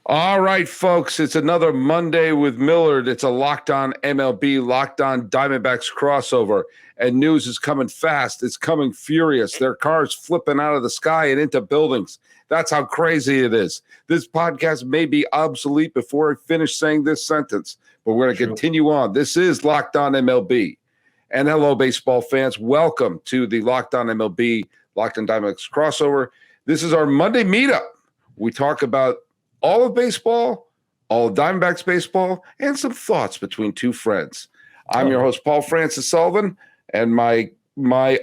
All right, folks, it's another Monday with Millard. It's a Locked On MLB, Locked On Diamondbacks crossover, and news is coming fast. It's coming furious. There are cars flipping out of the sky and into buildings. That's how crazy it is. This podcast may be obsolete before I finish saying this sentence, but we're going to continue on. This is Locked On MLB. And hello, baseball fans. Welcome to the Locked On MLB, Locked On Diamondbacks crossover. This is our Monday meetup. We talk about all of baseball, all of Diamondbacks baseball, and some thoughts between two friends. I'm your host, Paul Francis Sullivan, and my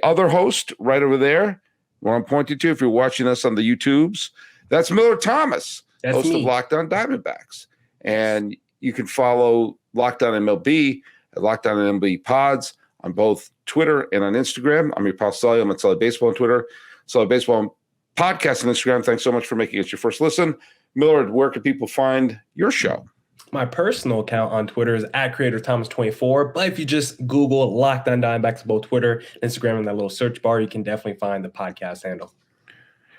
other host right over there, where I'm pointing to if you're watching us on the YouTubes, that's Millard Thomas, host of Locked On Diamondbacks. And you can follow Locked On MLB at Locked On MLB Pods on both Twitter and on Instagram. I'm your pal Sully. I'm at Sully Baseball on Twitter, Sully Baseball Podcast on Instagram. Thanks so much for making it your first listen. Millard, where can people find your show? My personal account on Twitter is at CreatorThomas24. But if you just Google Locked On Diamondbacks, both Twitter and Instagram, in that little search bar, you can definitely find the podcast handle.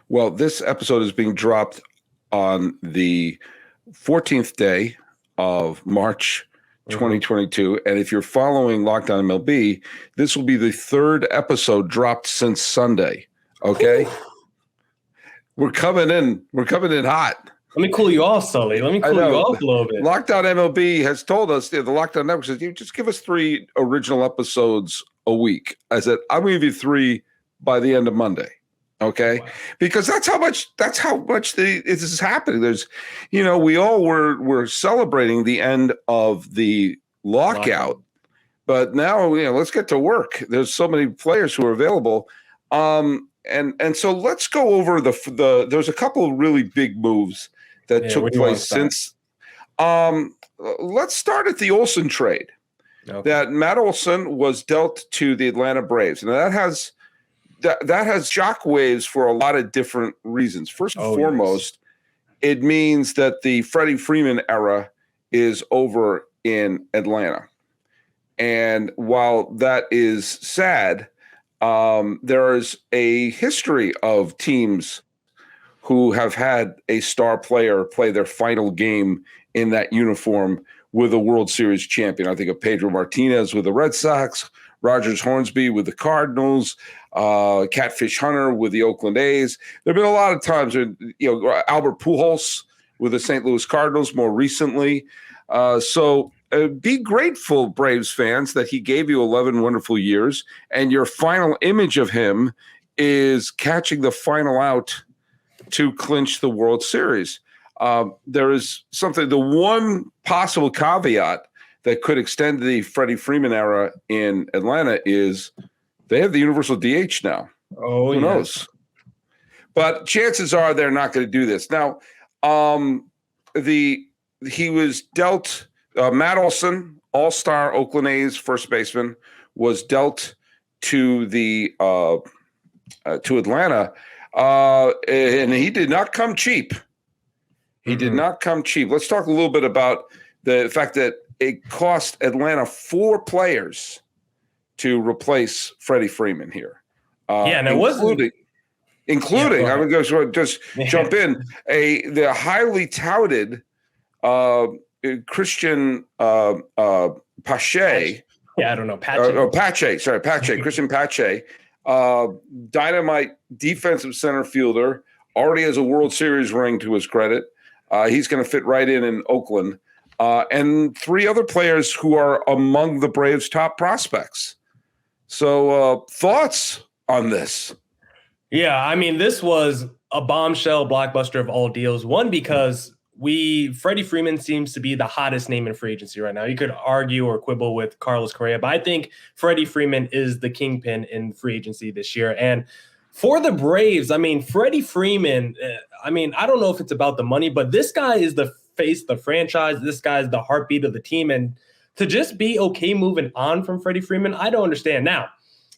Well, this episode is being dropped on the 14th day of March 2022. And if you're following Locked On MLB, this will be the third episode dropped since Sunday. Okay? We're coming in hot. Let me cool you off, Sully. Let me cool you off a little bit. Locked On MLB has told us, the Locked On Network says, you just give us 3 original episodes a week. I said, I'm going to give you 3 by the end of Monday. Okay. Wow. Because that's how much this is happening. There's, we all were celebrating the end of the lockout, but now, let's get to work. There's so many players who are available. And so let's go over there's a couple of really big moves that took place since. Let's start at the Olson trade. Okay. That Matt Olson was dealt to the Atlanta Braves, and that has shockwaves for a lot of different reasons. First and foremost, it means that the Freddie Freeman era is over in Atlanta, and while that is sad, there is a history of teams who have had a star player play their final game in that uniform with a World Series champion. I think of Pedro Martinez with the Red Sox, Rogers Hornsby with the Cardinals, Catfish Hunter with the Oakland A's. There have been a lot of times, Albert Pujols with the St. Louis Cardinals more recently. So be grateful, Braves fans, that he gave you 11 wonderful years, and your final image of him is catching the final out to clinch the World Series. There is the one possible caveat that could extend the Freddie Freeman era in Atlanta is they have the universal DH now. Oh, who knows? But chances are they're not going to do this. Now, he was dealt Matt Olson, all-star Oakland A's first baseman, was dealt to the to Atlanta, and he did not come cheap. He did not come cheap. Let's talk a little bit about the fact that it cost Atlanta 4 players to replace Freddie Freeman here. And it wasn't including I'm going to just jump in the highly touted Christian Pache. Yeah, I don't know. Pache. Christian Pache. Dynamite defensive center fielder. Already has a World Series ring to his credit. He's going to fit right in Oakland. And 3 other players who are among the Braves' top prospects. So thoughts on this? Yeah, I mean, this was a bombshell blockbuster of all deals. One, because Freddie Freeman seems to be the hottest name in free agency right now. You could argue or quibble with Carlos Correa, but I think Freddie Freeman is the kingpin in free agency this year. And for the Braves, I mean, Freddie Freeman, I don't know if it's about the money, but this guy is the face of the franchise. This guy is the heartbeat of the team. And to just be okay moving on from Freddie Freeman, I don't understand. Now,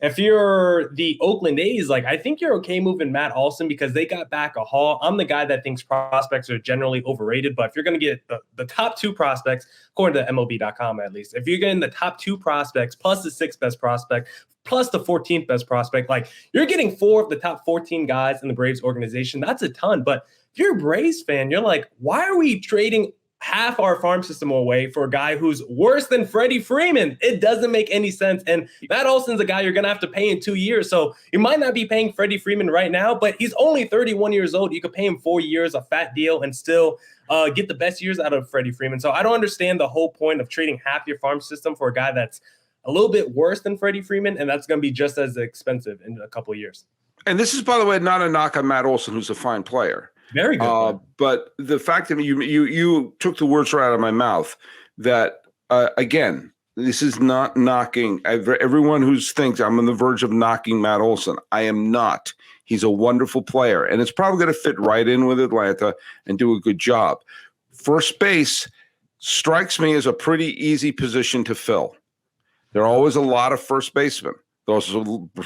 if you're the Oakland A's, I think you're okay moving Matt Olson because they got back a haul. I'm the guy that thinks prospects are generally overrated, but if you're going to get the top 2 prospects, according to MLB.com at least, if you're getting the top 2 prospects plus the 6th best prospect plus the 14th best prospect, you're getting 4 of the top 14 guys in the Braves organization. That's a ton. But If you're a Braves fan, you're like, why are we trading half our farm system away for a guy who's worse than Freddie Freeman? It doesn't make any sense. And Matt Olson's a guy you're going to have to pay in 2 years. So you might not be paying Freddie Freeman right now, but he's only 31 years old. You could pay him 4 years, a fat deal, and still get the best years out of Freddie Freeman. So I don't understand the whole point of trading half your farm system for a guy that's a little bit worse than Freddie Freeman, and that's going to be just as expensive in a couple of years. And this is, by the way, not a knock on Matt Olson, who's a fine player. Very good. But the fact that you took the words right out of my mouth, that, again, this is not knocking. Everyone who thinks I'm on the verge of knocking Matt Olson, I am not. He's a wonderful player, and it's probably going to fit right in with Atlanta and do a good job. First base strikes me as a pretty easy position to fill. There are always a lot of first basemen. Those are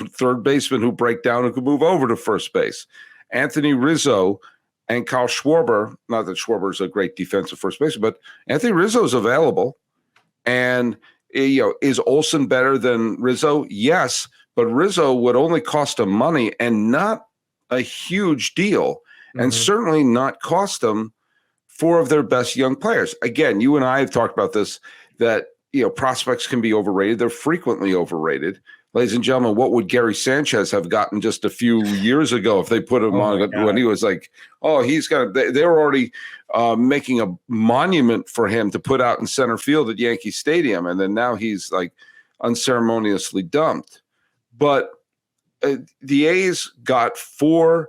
third basemen who break down and could move over to first base. Anthony Rizzo and Kyle Schwarber, not that Schwarber is a great defensive first baseman, but Anthony Rizzo is available. And, is Olson better than Rizzo? Yes, but Rizzo would only cost him money and not a huge deal, and certainly not cost them 4 of their best young players. Again, you and I have talked about this, that prospects can be overrated. They're frequently overrated. Ladies and gentlemen, what would Gary Sanchez have gotten just a few years ago if they put him on when he was like, they were already making a monument for him to put out in center field at Yankee Stadium. And then now he's like unceremoniously dumped. But the A's got 4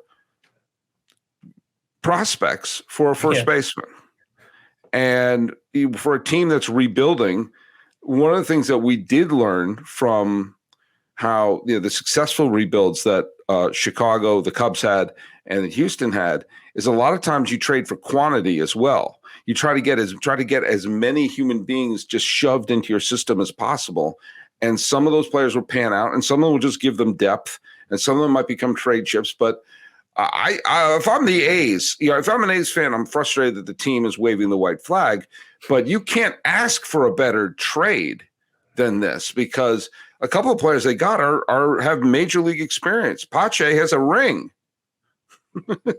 prospects for a first baseman. And for a team that's rebuilding, one of the things that we did learn from how the successful rebuilds that Chicago, the Cubs had, and that Houston had, is a lot of times you trade for quantity as well. You try to get as many human beings just shoved into your system as possible, and some of those players will pan out, and some of them will just give them depth, and some of them might become trade chips. But if I'm the A's, if I'm an A's fan, I'm frustrated that the team is waving the white flag. But you can't ask for a better trade than this, because a couple of players they got have major league experience. Pache has a ring.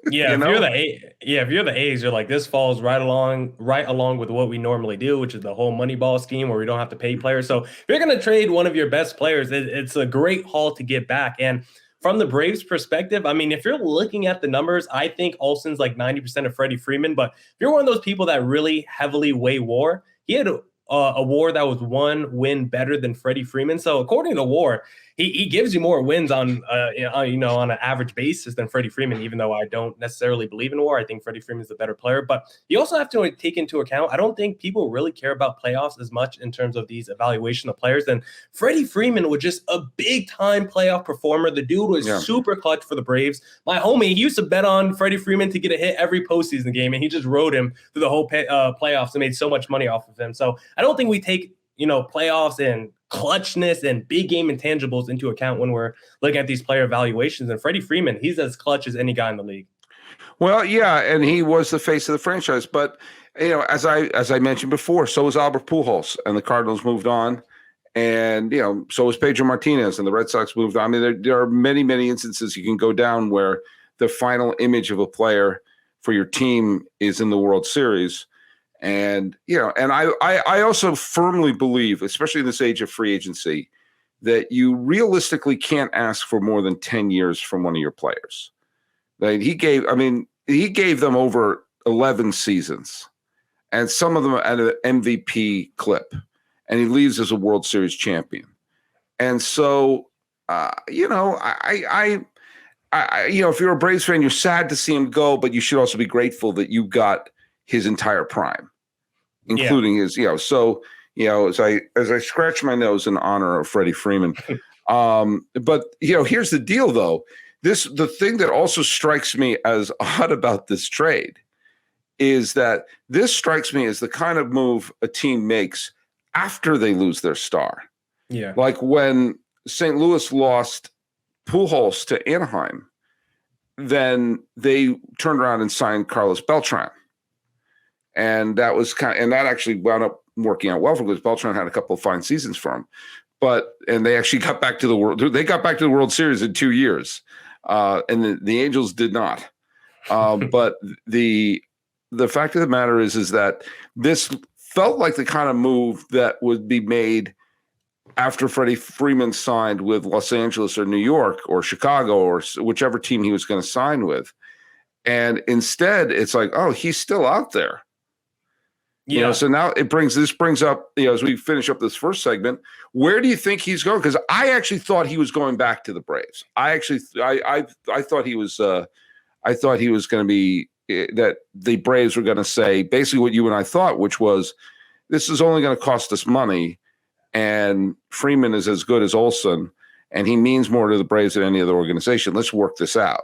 Yeah, if you're the A's, you're like, this falls right along with what we normally do, which is the whole money ball scheme where we don't have to pay players. So if you're going to trade one of your best players, it's a great haul to get back. And from the Braves' perspective, I mean, if you're looking at the numbers, I think Olson's like 90% of Freddie Freeman. But if you're one of those people that really heavily weigh WAR, he had a WAR that was 1 win better than Freddie Freeman. So according to WAR, he gives you more wins on an average basis than Freddie Freeman, even though I don't necessarily believe in WAR. I think Freddie Freeman is the better player. But you also have to take into account, I don't think people really care about playoffs as much in terms of these evaluation of players. And Freddie Freeman was just a big-time playoff performer. The dude was super clutch for the Braves. My homie, he used to bet on Freddie Freeman to get a hit every postseason game, and he just rode him through the whole playoffs and made so much money off of him. So I don't think we take playoffs and clutchness and big game intangibles into account when we're looking at these player evaluations. And Freddie Freeman, he's as clutch as any guy in the league. Well, yeah, and he was the face of the franchise. But as I mentioned before, so was Albert Pujols, and the Cardinals moved on, and so was Pedro Martinez, and the Red Sox moved on. I mean, there are many, many instances you can go down where the final image of a player for your team is in the World Series. And, and I also firmly believe, especially in this age of free agency, that you realistically can't ask for more than 10 years from one of your players. Like he gave them over 11 seasons, and some of them at an MVP clip, and he leaves as a World Series champion. And so, if you're a Braves fan, you're sad to see him go, but you should also be grateful that you got his entire prime, including his, as I scratch my nose in honor of Freddie Freeman. But here's the deal though. The thing that also strikes me as odd about this trade is that this strikes me as the kind of move a team makes after they lose their star. Yeah. Like when St. Louis lost Pujols to Anaheim, then they turned around and signed Carlos Beltran. And that was that actually wound up working out well for him because Beltran had a couple of fine seasons for him. And they actually got back to the World. They got back to the World Series in 2 years, and the Angels did not. But the fact of the matter is that this felt like the kind of move that would be made after Freddie Freeman signed with Los Angeles or New York or Chicago or whichever team he was going to sign with. And instead, it's like, oh, he's still out there. Yeah. You know, so now this brings up, you know, as we finish up this first segment, where do you think he's going? Because I actually thought he was going back to the Braves. I thought he was going to be that the Braves were going to say basically what you and I thought, which was this is only going to cost us money. And Freeman is as good as Olson, and he means more to the Braves than any other organization. Let's work this out.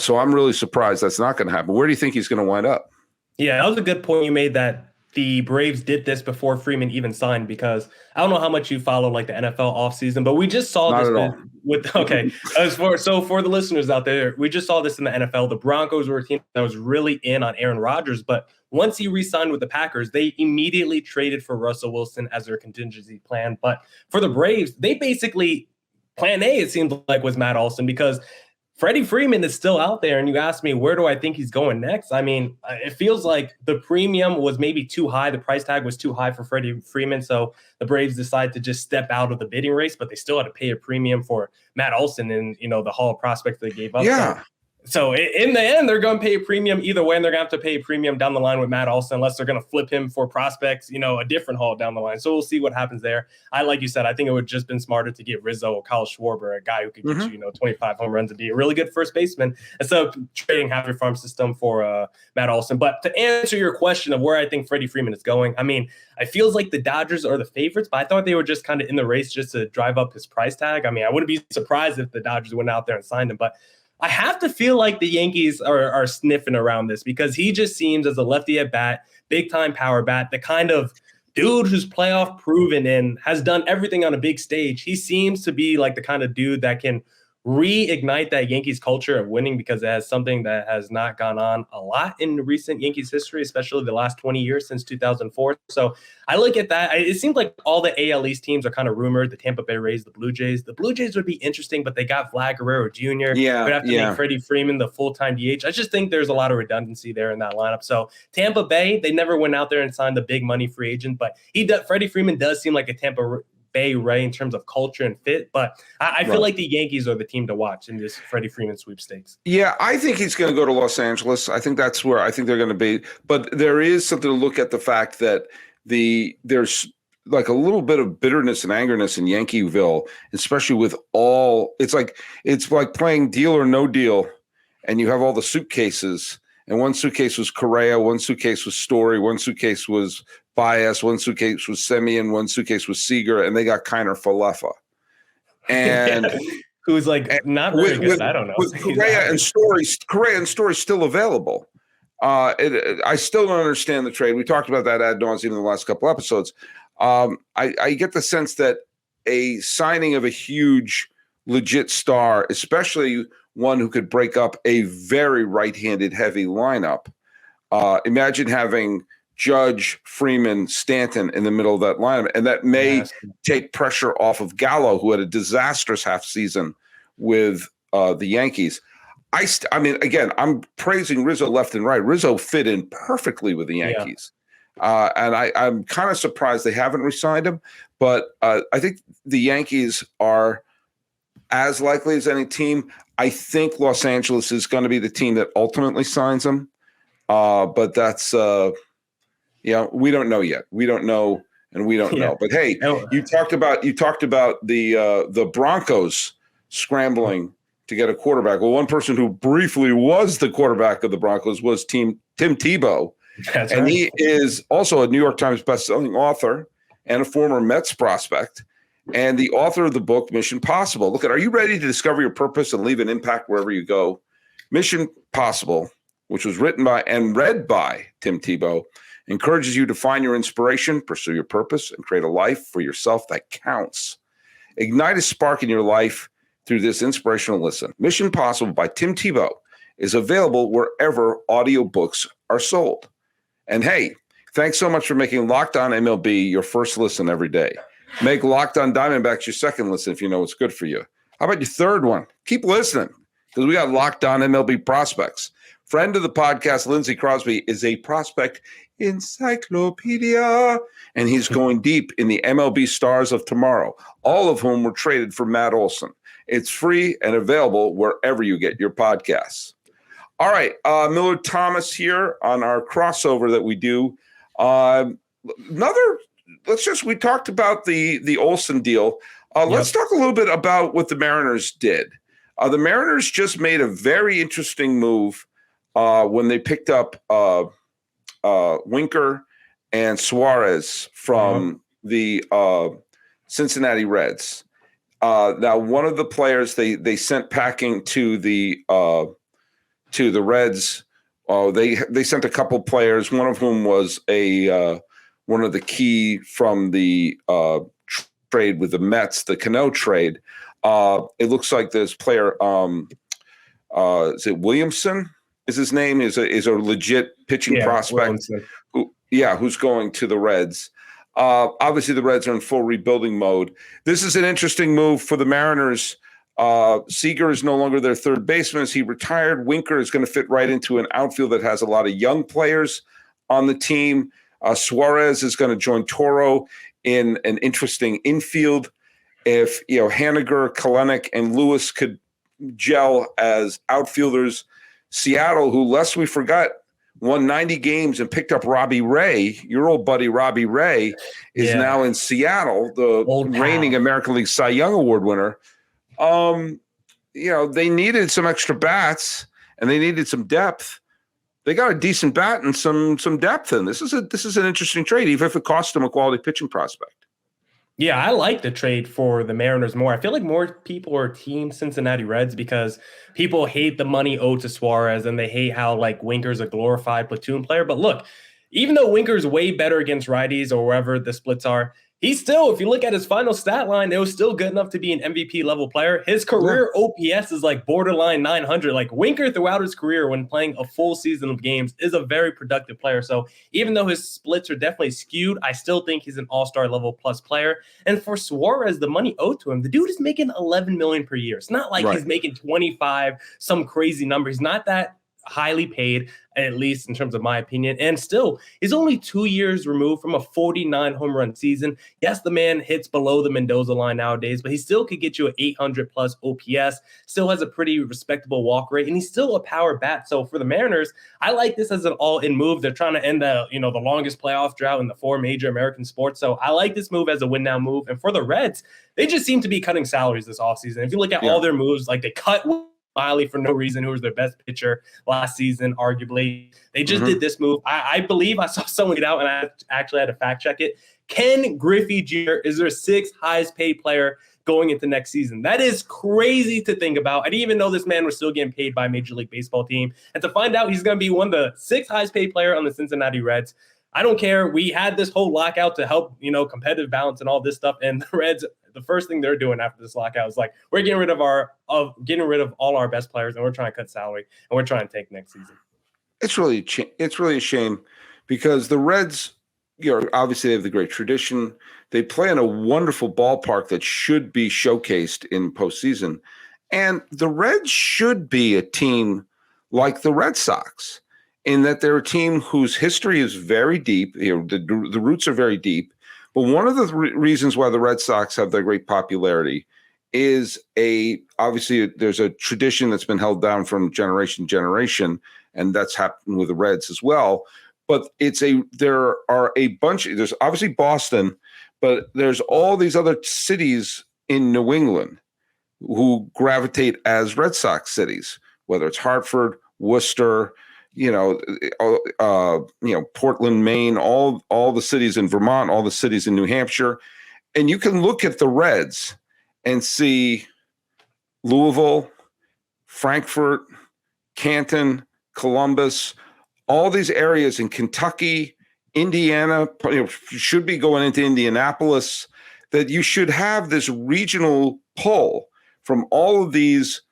So I'm really surprised that's not going to happen. Where do you think he's going to wind up? Yeah, that was a good point you made that the Braves did this before Freeman even signed, because I don't know how much you follow like the NFL offseason, but we just saw this for the listeners out there, we just saw this in the NFL. The Broncos were a team that was really in on Aaron Rodgers, but once he re-signed with the Packers, they immediately traded for Russell Wilson as their contingency plan. But for the Braves, they basically, plan A, it seemed like, was Matt Olson, because Freddie Freeman is still out there, and you asked me, where do I think he's going next? I mean, it feels like the premium was maybe too high. The price tag was too high for Freddie Freeman, so the Braves decided to just step out of the bidding race, but they still had to pay a premium for Matt Olson and, you know, the Hall of Prospects they gave up. Yeah. So in the end, they're going to pay a premium either way, and they're going to have to pay a premium down the line with Matt Olson, unless they're going to flip him for prospects, you know, a different haul down the line. So we'll see what happens there. Like you said, I think it would have just been smarter to get Rizzo or Kyle Schwarber, a guy who could get you, 25 home runs and be a really good first baseman, instead of trading half your farm system for Matt Olson. But to answer your question of where I think Freddie Freeman is going, I mean, it feels like the Dodgers are the favorites, but I thought they were just kind of in the race just to drive up his price tag. I mean, I wouldn't be surprised if the Dodgers went out there and signed him, but I have to feel like the Yankees are sniffing around this, because he just seems, as a lefty at bat, big time power bat, the kind of dude who's playoff proven and has done everything on a big stage. He seems to be like the kind of dude that can reignite that Yankees culture of winning, because it has something that has not gone on a lot in recent Yankees history, especially the last 20 years since 2004. So I look at that. It seems like all the AL East teams are kind of rumored. The Tampa Bay Rays, the Blue Jays. The Blue Jays would be interesting, but they got Vlad Guerrero Jr. Yeah, would have to make Freddie Freeman the full-time DH. I just think there's a lot of redundancy there in that lineup. So Tampa Bay, they never went out there and signed the big money free agent, but Freddie Freeman does seem like a Tampa Bay Ray in terms of culture and fit, but I feel like the Yankees are the team to watch in this Freddie Freeman sweepstakes. Yeah, I think he's going to go to Los Angeles. I think that's where I think they're going to be. But there is something to look at the fact that there's like a little bit of bitterness and angerness in Yankeeville, especially with it's like playing Deal or No Deal, and you have all the suitcases. And one suitcase was Correa, one suitcase was Story, one suitcase was Baez, one suitcase was Semien, one suitcase was Seager, and they got Kiner Falefa. And who's like not very good. I don't know. With Correa and Story still available. I still don't understand the trade. We talked about that ad nauseum in the last couple episodes. I get the sense that a signing of a huge, legit star, especially one who could break up a very right-handed heavy lineup. Imagine having Judge, Freeman, Stanton in the middle of that lineup, and that may take pressure off of Gallo, who had a disastrous half season with the Yankees. I mean, again, I'm praising Rizzo left and right. Rizzo fit in perfectly with the Yankees. And I'm kind of surprised they haven't re-signed him, but I think the Yankees are as likely as any team. I think Los Angeles is going to be the team that ultimately signs him. But that's, we don't know yet. We don't know, and we don't know. But hey, you talked about the Broncos scrambling to get a quarterback. Well, one person who briefly was the quarterback of the Broncos was Tim Tebow. That's and right. He is also a New York Times bestselling author and a former Mets prospect, and the author of the book Mission Possible. Look, are you ready to discover your purpose and leave an impact wherever you go? Mission Possible, which was written by and read by Tim Tebow, encourages you to find your inspiration, pursue your purpose, and create a life for yourself that counts. Ignite a spark in your life through this inspirational listen. Mission Possible by Tim Tebow is available wherever audiobooks are sold. And hey, thanks so much for making Locked On MLB your first listen every day. Make Locked On Diamondbacks your second listen if you know what's good for you. How about your third one? Keep listening, because we got Locked On MLB prospects. Friend of the podcast, Lindsey Crosby, is a prospect encyclopedia, and he's going deep in the MLB stars of tomorrow, all of whom were traded for Matt Olson. It's free and available wherever you get your podcasts. All right, Millard Thomas here on our crossover that we do. We talked about the Olson deal. Let's talk a little bit about what the Mariners did. The Mariners just made a very interesting move when they picked up Winker and Suarez from the Cincinnati Reds. Now, one of the players they sent packing to the Reds. They sent a couple players, one of whom was one of the key from the trade with the Mets, the Cano trade. It looks like this player, is it Williamson? Is his name? Is a legit pitching prospect. Who's going to the Reds. Obviously, the Reds are in full rebuilding mode. This is an interesting move for the Mariners. Seager is no longer their third baseman. He retired. Winker is going to fit right into an outfield that has a lot of young players on the team. Suarez is going to join Toro in an interesting infield. If Haniger, Kalenic, and Lewis could gel as outfielders, Seattle, who lest we forgot, won 90 games and picked up Robbie Ray, your old buddy Robbie Ray, is now in Seattle, the reigning American League Cy Young Award winner. They needed some extra bats and they needed some depth. They got a decent bat and some depth in this. This is an interesting trade, even if it cost them a quality pitching prospect. Yeah, I like the trade for the Mariners more. I feel like more people are team Cincinnati Reds because people hate the money owed to Suarez and they hate how Winker's a glorified platoon player. But look, even though Winker's way better against righties or wherever the splits are, he's still, if you look at his final stat line, it was still good enough to be an MVP level player. His career OPS is borderline 900. Winker throughout his career when playing a full season of games is a very productive player. So even though his splits are definitely skewed, I still think he's an all-star level plus player. And for Suarez, the money owed to him, the dude is making $11 million per year. It's not like he's making 25, some crazy number. He's not that highly paid, at least in terms of my opinion. And still, he's only 2 years removed from a 49 home run season. Yes, the man hits below the Mendoza line nowadays, but he still could get you an 800 plus OPS, still has a pretty respectable walk rate, and he's still a power bat. So for the Mariners, I like this as an all-in move. They're trying to end the longest playoff drought in the 4 major American sports. So I like this move as a win-now move. And for the Reds, they just seem to be cutting salaries this offseason. If you look at all their moves, they cut Miley for no reason, who was their best pitcher last season, arguably. They just did this move. I believe I saw someone get out, and I actually had to fact check it. Ken Griffey Jr. is their 6th highest paid player going into next season. That is crazy to think about. I didn't even know this man was still getting paid by a Major League Baseball team. And to find out he's going to be one of the 6th highest paid player on the Cincinnati Reds, I don't care. We had this whole lockout to help, competitive balance and all this stuff. And the Reds, the first thing they're doing after this lockout is we're getting rid of all our best players, and we're trying to cut salary, and we're trying to tank next season. It's really a shame because the Reds, obviously they have the great tradition. They play in a wonderful ballpark that should be showcased in postseason, and the Reds should be a team like the Red Sox, in that they're a team whose history is very deep. The roots are very deep. But one of the reasons why the Red Sox have their great popularity is obviously there's a tradition that's been held down from generation to generation, and that's happened with the Reds as well. But there are a bunch. There's obviously Boston, but there's all these other cities in New England who gravitate as Red Sox cities, whether it's Hartford, Worcester, Portland, Maine, all the cities in Vermont, all the cities in New Hampshire. And you can look at the Reds and see Louisville, Frankfurt, Canton, Columbus, all these areas in Kentucky, Indiana, should be going into Indianapolis, that you should have this regional pull from all of these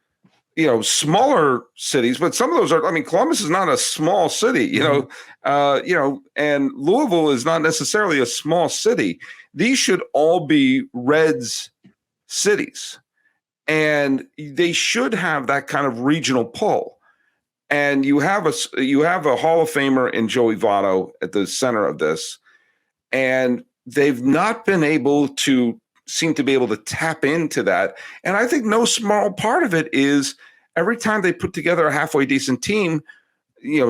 smaller cities, but some of those are, Columbus is not a small city, and Louisville is not necessarily a small city. These should all be Reds cities, and they should have that kind of regional pull. And you have a Hall of Famer in Joey Votto at the center of this, and they've not been able to seem to be able to tap into that. And I think no small part of it is every time they put together a halfway decent team,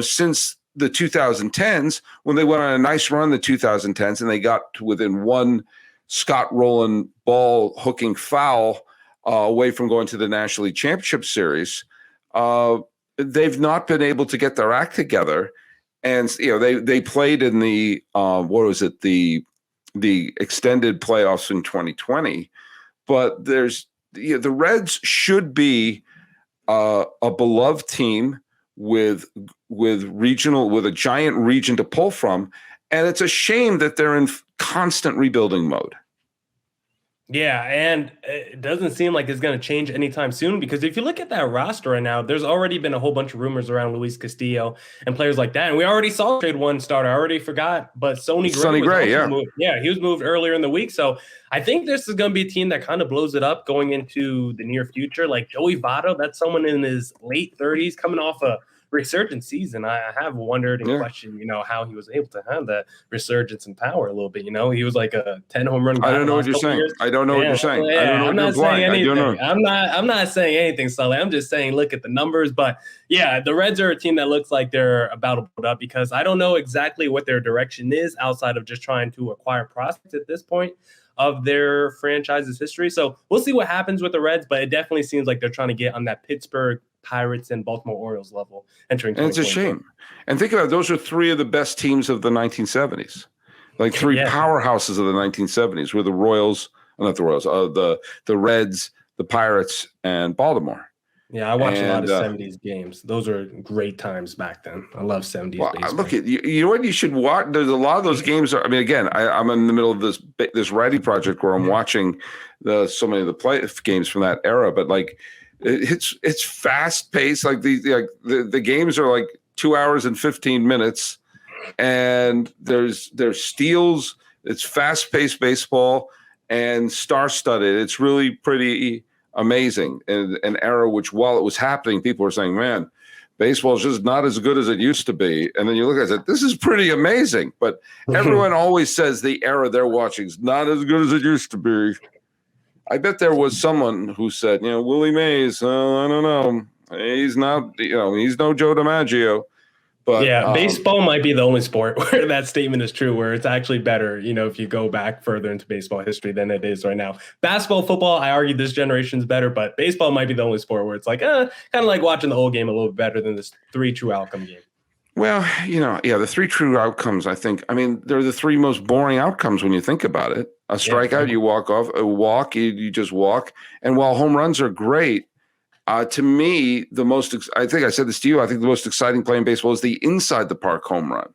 since the 2010s, when they went on a nice run, the 2010s, and they got to within one Scott Rowland ball hooking foul away from going to the National League Championship Series. They've not been able to get their act together, and they played in the the extended playoffs in 2020. But the Reds should be a beloved team with a giant region to pull from, and it's a shame that they're in constant rebuilding mode. Yeah, and it doesn't seem like it's going to change anytime soon, because if you look at that roster right now, there's already been a whole bunch of rumors around Luis Castillo and players like that. And we already saw trade one starter. I already forgot, but Sonny Gray, moved. Yeah, he was moved earlier in the week. So I think this is going to be a team that kind of blows it up going into the near future. Like Joey Votto, that's someone in his late 30s coming off a resurgent season. I have wondered and questioned, how he was able to have that resurgence and power a little bit. He was like a 10 home run guy. I don't know what you're saying. I don't know what you're saying. I don't know I'm not saying anything. I'm not saying anything, Sully. I'm just saying look at the numbers. But yeah, the Reds are a team that looks like they're about to build up, because I don't know exactly what their direction is outside of just trying to acquire prospects at this point of their franchise's history. So we'll see what happens with the Reds, but it definitely seems like they're trying to get on that Pittsburgh Pirates and Baltimore Orioles level entering. And it's a shame. And think about it, those are three of the best teams of the 1970s, like three powerhouses of the 1970s, were the Royals, not the Royals, the Reds, the Pirates, and Baltimore. Yeah, I watched a lot of 70s games. Those are great times back then. I love 70s baseball. Look, you know what you should watch? There's a lot of those games. I mean, again, I'm in the middle of this writing project where I'm watching so many of the games from that era. But like, it's fast paced. Like the games are like 2 hours and 15 minutes, and there's steals. It's fast paced baseball and star studded. It's really pretty amazing in an era which, while it was happening, people were saying, man, baseball is just not as good as it used to be. And then you look at it, this is pretty amazing. But everyone always says the era they're watching is not as good as it used to be. I bet there was someone who said, Willie Mays, I don't know. He's not, he's no Joe DiMaggio. But yeah, baseball might be the only sport where that statement is true, where it's actually better, if you go back further into baseball history than it is right now. Basketball, football, I argue this generation's better, but baseball might be the only sport where it's like, kind of like watching the old game a little bit better than this 3 true outcome game. Well, the 3 true outcomes, they're the 3 most boring outcomes when you think about it. A strikeout, you walk off. A walk, you just walk. And while home runs are great, to me, I think I said this to you, I think the most exciting play in baseball is the inside the park home run.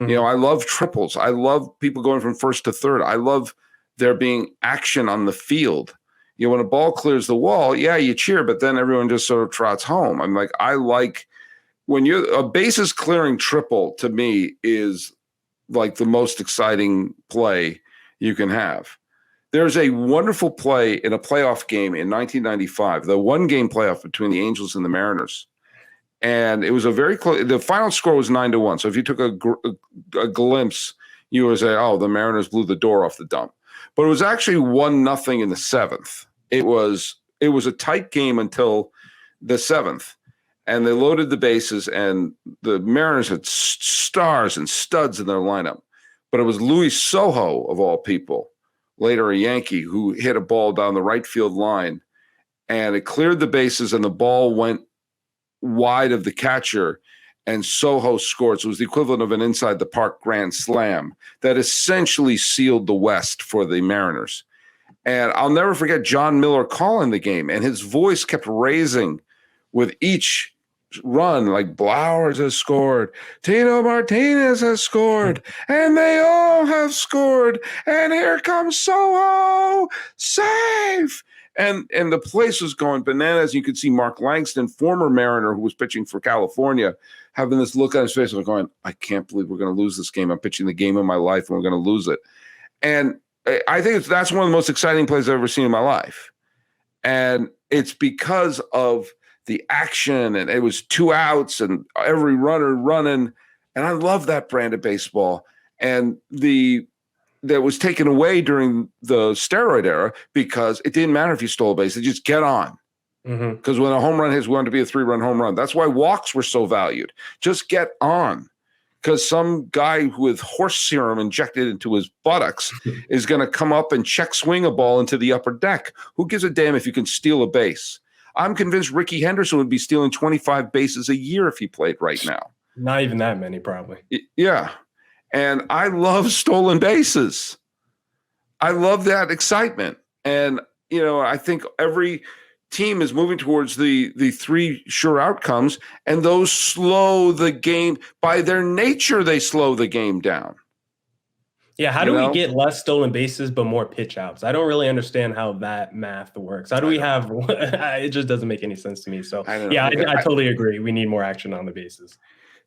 Mm-hmm. I love triples. I love people going from first to third. I love there being action on the field. When a ball clears the wall, you cheer, but then everyone just sort of trots home. I'm like, I like when a bases clearing triple, to me, is like the most exciting play you can have. There's a wonderful play in a playoff game in 1995, the one-game playoff between the Angels and the Mariners. And it was a very close – the final score was 9-1. So if you took a glimpse, you would say, oh, the Mariners blew the door off the dump. But it was actually 1-0 in the 7th. It was a tight game until the 7th. And they loaded the bases, and the Mariners had stars and studs in their lineup. But it was Luis Sojo, of all people, later a Yankee, who hit a ball down the right field line, and it cleared the bases, and the ball went wide of the catcher, and Sojo scored. So it was the equivalent of an inside the park grand slam that essentially sealed the West for the Mariners. And I'll never forget John Miller calling the game, and his voice kept raising with each run, like Blowers has scored, Tito Martinez has scored, and they all have scored, and here comes Soho, save! And the place was going bananas. You could see Mark Langston, former Mariner who was pitching for California, having this look on his face, like going, I can't believe we're going to lose this game. I'm pitching the game of my life, and we're going to lose it. And I think that's one of the most exciting plays I've ever seen in my life. And it's because of the action, and it was 2 outs and every runner running. And I love that brand of baseball. And that was taken away during the steroid era because it didn't matter if you stole a base. They just get on. Because when a home run hits, we wanted to be a 3-run home run. That's why walks were so valued. Just get on. Because some guy with horse serum injected into his buttocks is going to come up and check swing a ball into the upper deck. Who gives a damn if you can steal a base? I'm convinced Ricky Henderson would be stealing 25 bases a year if he played right now. Not even that many, probably. Yeah. And I love stolen bases. I love that excitement. And, I think every team is moving towards the 3 sure outcomes, and those slow the game. By their nature, they slow the game down. Yeah, how do we get less stolen bases but more pitch outs? I don't really understand how that math works. How do we have – it just doesn't make any sense to me. So, I totally agree. We need more action on the bases.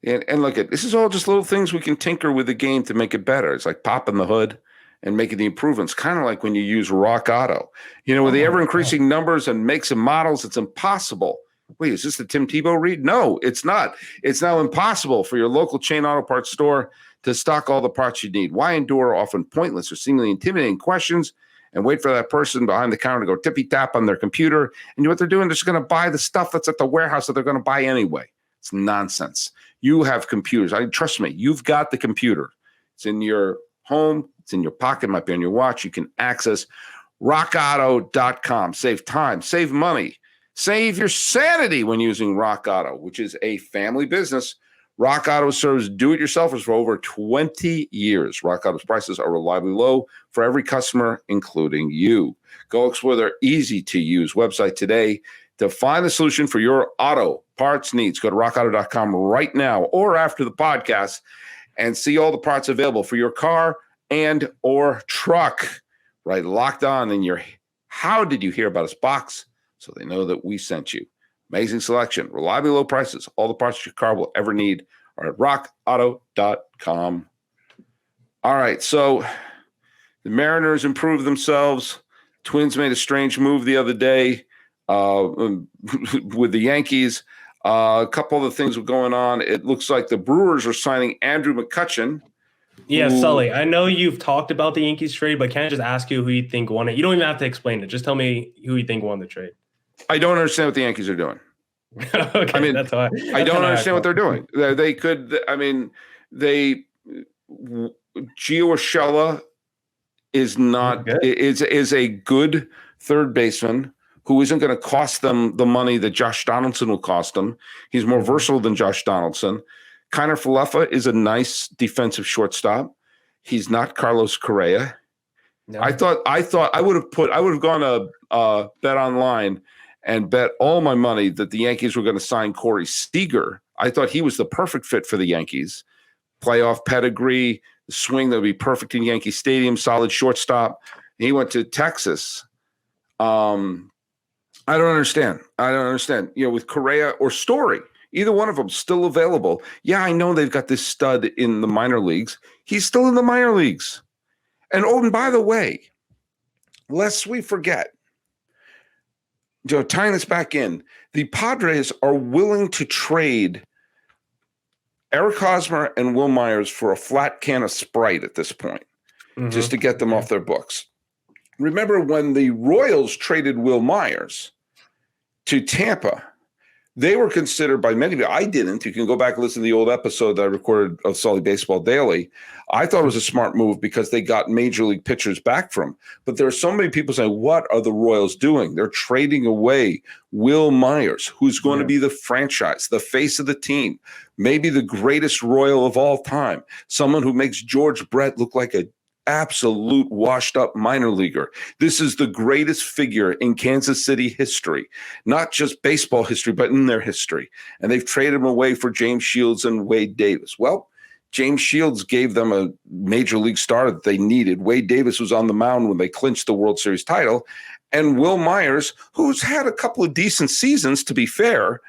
And look, this is all just little things we can tinker with the game to make it better. It's like popping the hood and making the improvements, kind of like when you use Rock Auto. With the ever-increasing numbers and makes and models, it's impossible. Wait, is this the Tim Tebow read? No, it's not. It's now impossible for your local chain auto parts store to stock all the parts you need. Why endure often pointless or seemingly intimidating questions and wait for that person behind the counter to go tippy-tap on their computer? And what they're doing, they're just going to buy the stuff that's at the warehouse that they're going to buy anyway. It's nonsense. You have computers. Trust me, you've got the computer. It's in your home. It's in your pocket. It might be on your watch. You can access rockauto.com. Save time. Save money. Save your sanity when using Rock Auto, which is a family business. Rock Auto serves do-it-yourselfers for over 20 years. Rock Auto's prices are reliably low for every customer, including you. Go explore their easy-to-use website today to find the solution for your auto parts needs. Go to rockauto.com right now or after the podcast and see all the parts available for your car and or truck. Right, locked on in your "How did you hear about us" box, so they know that we sent you. Amazing selection, reliably low prices. All the parts your car will ever need are at rockauto.com. All right, so the Mariners improved themselves. Twins made a strange move the other day with the Yankees. A couple of the things were going on. It looks like the Brewers are signing Andrew McCutchen. Yeah, Sully, I know you've talked about the Yankees trade, but can I just ask you who you think won it? You don't even have to explain it. Just tell me who you think won the trade. I don't understand what the Yankees are doing. Okay, I don't understand what they're doing. They could. Gio Urshela is not is a good third baseman who isn't going to cost them the money that Josh Donaldson will cost them. He's more versatile than Josh Donaldson. Kiner Falefa is a nice defensive shortstop. He's not Carlos Correa. No. I thought I would have gone to Bet Online and bet all my money that the Yankees were going to sign Corey Seager. I thought he was the perfect fit for the Yankees. Playoff pedigree, the swing that would be perfect in Yankee Stadium, solid shortstop. He went to Texas. I don't understand. With Correa or Story, either one of them still available. Yeah, I know they've got this stud in the minor leagues. He's still in the minor leagues. And by the way, lest we forget, tying this back in, the Padres are willing to trade Eric Hosmer and Will Myers for a flat can of Sprite at this point, just to get them off their books. Remember when the Royals traded Will Myers to Tampa, they were considered by many people. I didn't. You can go back and listen to the old episode that I recorded of Sully Baseball Daily. I thought it was a smart move because they got major league pitchers back from. But there are so many people saying, what are the Royals doing? They're trading away Will Myers, who's going to be the franchise, the face of the team, maybe the greatest Royal of all time, someone who makes George Brett look like a absolute washed up minor leaguer. This is the greatest figure in Kansas City history, not just baseball history, but in their history. And they've traded him away for James Shields and Wade Davis. Well, James Shields gave them a major league start that they needed. Wade Davis was on the mound when they clinched the World Series title. And Will Myers, who's had a couple of decent seasons, to be fair,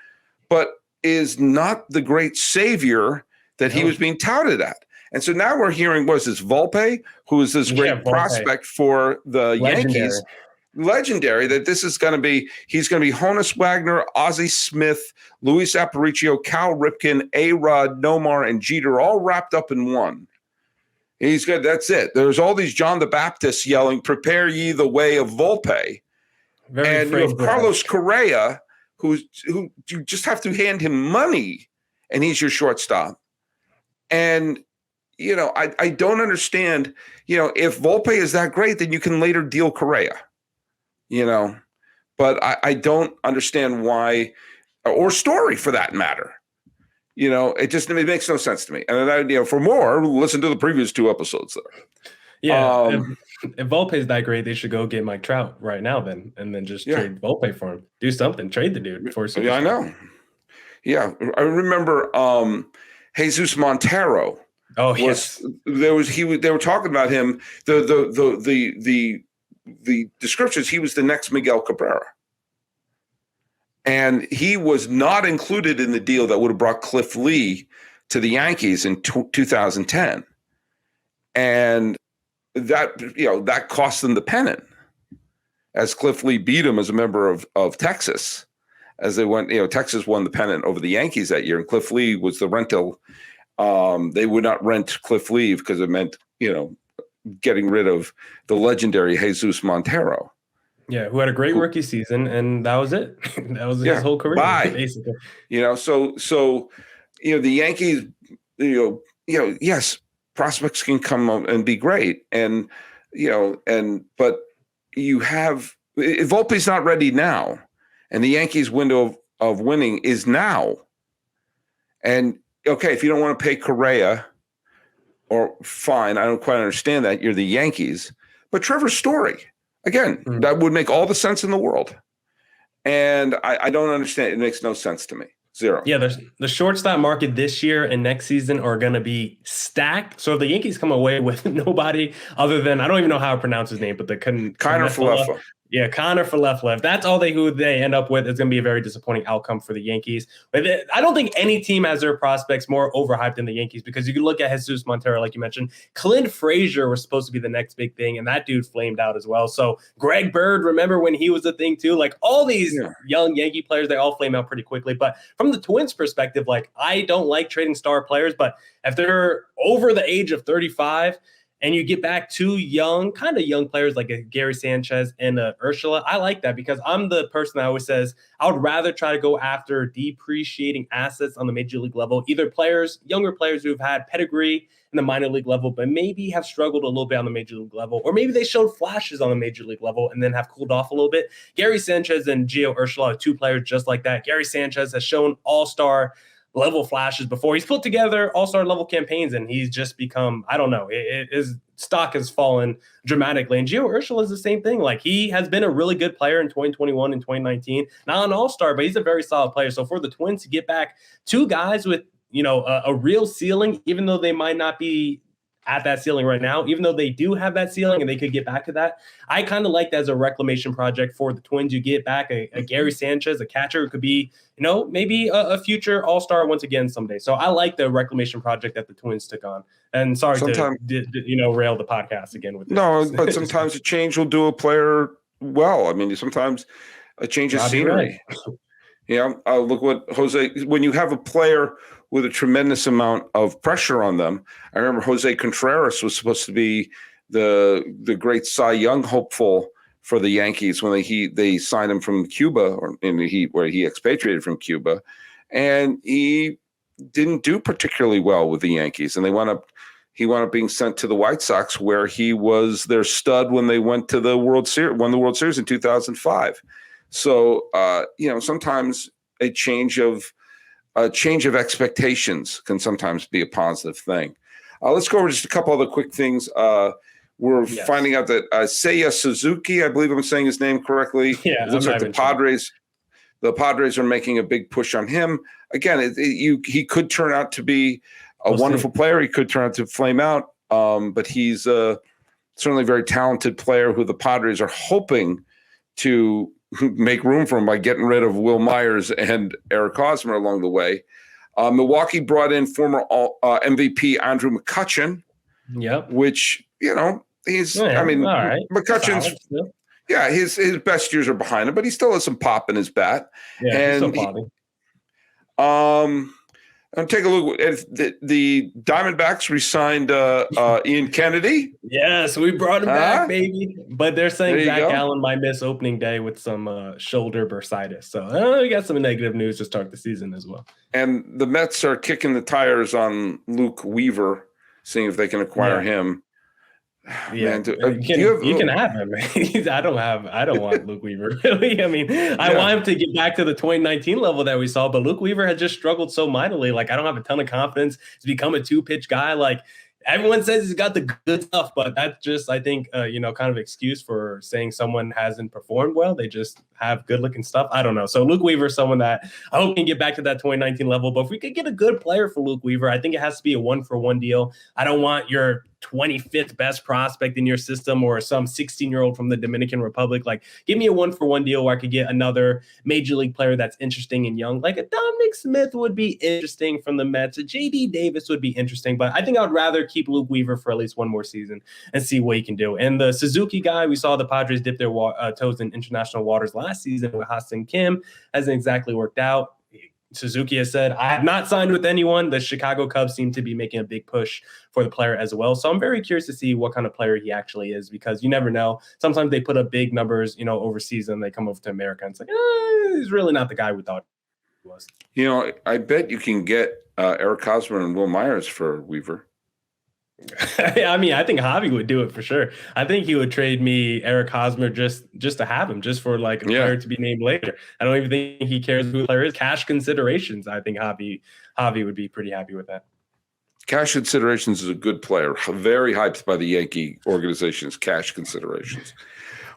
but is not the great savior that he was being touted at. And so now we're hearing, what is this, Volpe, who is this great prospect for the Yankees. legendary that this is going to be. He's going to be Honus Wagner, Ozzie Smith, Luis Aparicio, Cal Ripken, A-Rod, Nomar, and Jeter all wrapped up in one. He's good. That's it. There's all these John the Baptist yelling, "Prepare ye the way of Volpe." And you have Carlos Correa, who you just have to hand him money, and he's your shortstop. And, I don't understand, if Volpe is that great, then you can later deal Correa, but I don't understand why, or Story for that matter. It makes no sense to me. And then, for more, listen to the previous 2 episodes there. Yeah. If Volpe's that great, they should go get Mike Trout right now then, and then just trade Volpe for him. Do something. Trade the dude for a I know. Yeah. I remember Jesus Montero. Oh, yes. They were talking about him. The descriptions, he was the next Miguel Cabrera. And he was not included in the deal that would have brought Cliff Lee to the Yankees in 2010. And that cost them the pennant, as Cliff Lee beat him as a member of Texas. As they went, Texas won the pennant over the Yankees that year, and Cliff Lee was the rental. They would not rent Cliff Lee because it meant, getting rid of the legendary Jesus Montero. Yeah, who had a great rookie season, and that was it. That was his whole career, basically. So the Yankees, yes, prospects can come up and be great, but you have Volpe's not ready now, and the Yankees' window of winning is now. And okay, if you don't want to pay Correa, or fine, I don't quite understand that. You're the Yankees, but Trevor Story. Again, that would make all the sense in the world. And I don't understand. It makes no sense to me. Zero. Yeah, the shortstop market this year and next season are going to be stacked. So if the Yankees come away with nobody other than, I don't even know how to pronounce his name, but the Kiner Falefa. Yeah, Connor Falefa. If that's all who they end up with, it's going to be a very disappointing outcome for the Yankees. But I don't think any team has their prospects more overhyped than the Yankees, because you can look at Jesus Montero, like you mentioned. Clint Frazier was supposed to be the next big thing, and that dude flamed out as well. So Greg Bird, remember when he was a thing too? Like all these young Yankee players, they all flame out pretty quickly. But from the Twins' perspective, I don't like trading star players, but if they're over the age of 35, and you get back 2 young players like a Gary Sanchez and Urshela, I like that, because I'm the person that always says I would rather try to go after depreciating assets on the major league level, either younger players who've had pedigree in the minor league level, but maybe have struggled a little bit on the major league level, or maybe they showed flashes on the major league level and then have cooled off a little bit. Gary Sanchez and Gio Urshela are 2 players just like that. Gary Sanchez has shown all-star level flashes before. He's put together all-star level campaigns, and he's just become, I don't know, his stock has fallen dramatically. And Gio Urshela is the same thing. He has been a really good player in 2021 and 2019, not an all-star, but he's a very solid player. So for the Twins to get back 2 guys with, a real ceiling, even though they might not be at that ceiling right now, even though they do have that ceiling and they could get back to that, I kind of like that as a reclamation project for the Twins. You get back a Gary Sanchez, a catcher who could be, maybe a future all-star once again someday. So I like the reclamation project that the Twins took on. And sorry to rail the podcast again with this. No, but sometimes a change will do a player well. I mean, sometimes a change of scenery. Right. Look what Jose, when you have a player with a tremendous amount of pressure on them. I remember Jose Contreras was supposed to be the great Cy Young hopeful for the Yankees when they signed him from Cuba, where he expatriated from Cuba, and he didn't do particularly well with the Yankees, and he wound up being sent to the White Sox, where he was their stud when they went to the World Series, won the World Series in 2005. So sometimes a change of expectations can sometimes be a positive thing. Let's go over just a couple other quick things. We're finding out that Seiya Suzuki, I believe I'm saying his name correctly. Yeah, it looks like the Padres are making a big push on him. Again, he could turn out to be a wonderful player. He could turn out to flame out, but he's certainly a very talented player who the Padres are hoping to make room for him by getting rid of Will Myers and Eric Hosmer along the way. Milwaukee brought in former MVP Andrew McCutchen. Yep. Which, he's, all right. McCutchen's, Yeah, his best years are behind him, but he still has some pop in his bat. Yeah, he's still popping. And take a look at the Diamondbacks re-signed Ian Kennedy. Yes, we brought him back, baby. But they're saying Zach Allen might miss opening day with some shoulder bursitis. So we got some negative news to start the season as well. And the Mets are kicking the tires on Luke Weaver, seeing if they can acquire him. Yeah, man, you can have him. I don't want Luke Weaver, really. I mean, I want him to get back to the 2019 level that we saw, but Luke Weaver has just struggled so mightily. Like, I don't have a ton of confidence to become a 2-pitch guy. Like, everyone says he's got the good stuff, but that's just, I think, kind of excuse for saying someone hasn't performed well. They just have good looking stuff. I don't know. So Luke Weaver is someone that I hope can get back to that 2019 level. But if we could get a good player for Luke Weaver, I think it has to be a 1-for-1 deal. I don't want your 25th best prospect in your system or some 16-year-old from the Dominican Republic. Like, give me a 1-for-1 deal where I could get another major league player that's interesting and young. Like a Dominic Smith would be interesting from the Mets. A JD Davis would be interesting, but I think I would rather keep Luke Weaver for at least one more season and see what he can do. And the Suzuki guy, we saw the Padres dip their toes in international waters last season with Ha-Seong Kim. Hasn't exactly worked out. Suzuki has said, I have not signed with anyone. The Chicago Cubs seem to be making a big push for the player as well. So I'm very curious to see what kind of player he actually is, because you never know. Sometimes they put up big numbers, overseas, and they come over to America and it's like, he's really not the guy we thought he was. I bet you can get Eric Hosmer and Will Myers for Weaver. I mean, I think Javi would do it for sure. I think he would trade me Eric Hosmer just to have him, just for like a player to be named later. I don't even think he cares who the player is. Cash considerations, I think Javi would be pretty happy with that. Cash considerations is a good player, very hyped by the Yankee organization's cash considerations.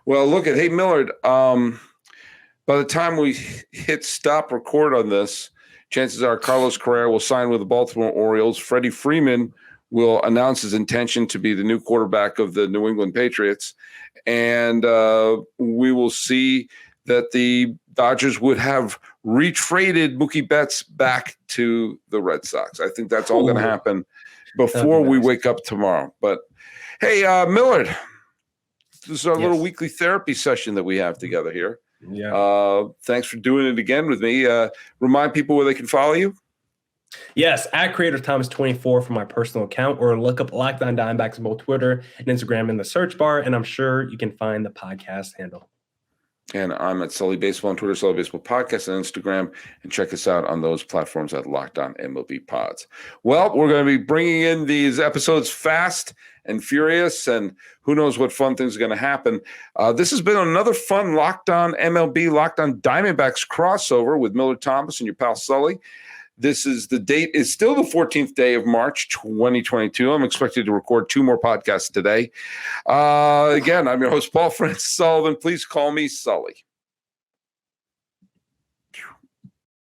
Well, look at, hey, Millard, by the time we hit stop record on this, chances are Carlos Correa will sign with the Baltimore Orioles. Freddie Freeman will announce his intention to be the new quarterback of the New England Patriots. And we will see that the Dodgers would have retraded Mookie Betts back to the Red Sox. I think that's all going to happen before we wake up tomorrow. But, hey, Millard, this is our little weekly therapy session that we have together here. Yeah. Thanks for doing it again with me. Remind people where they can follow you. Yes, at Creator Thomas 24 for my personal account, or look up Locked On Diamondbacks on both Twitter and Instagram in the search bar, and I'm sure you can find the podcast handle. And I'm at Sully Baseball on Twitter, Sully Baseball Podcast on Instagram, and check us out on those platforms at Locked On MLB Pods. Well, we're going to be bringing in these episodes fast and furious, and who knows what fun things are going to happen. This has been another fun Locked On MLB, Locked On Diamondbacks crossover with Millard Thomas and your pal Sully. The date is still the 14th day of March, 2022. I'm expected to record 2 more podcasts today. Again, I'm your host, Paul Francis Sullivan. Please call me Sully.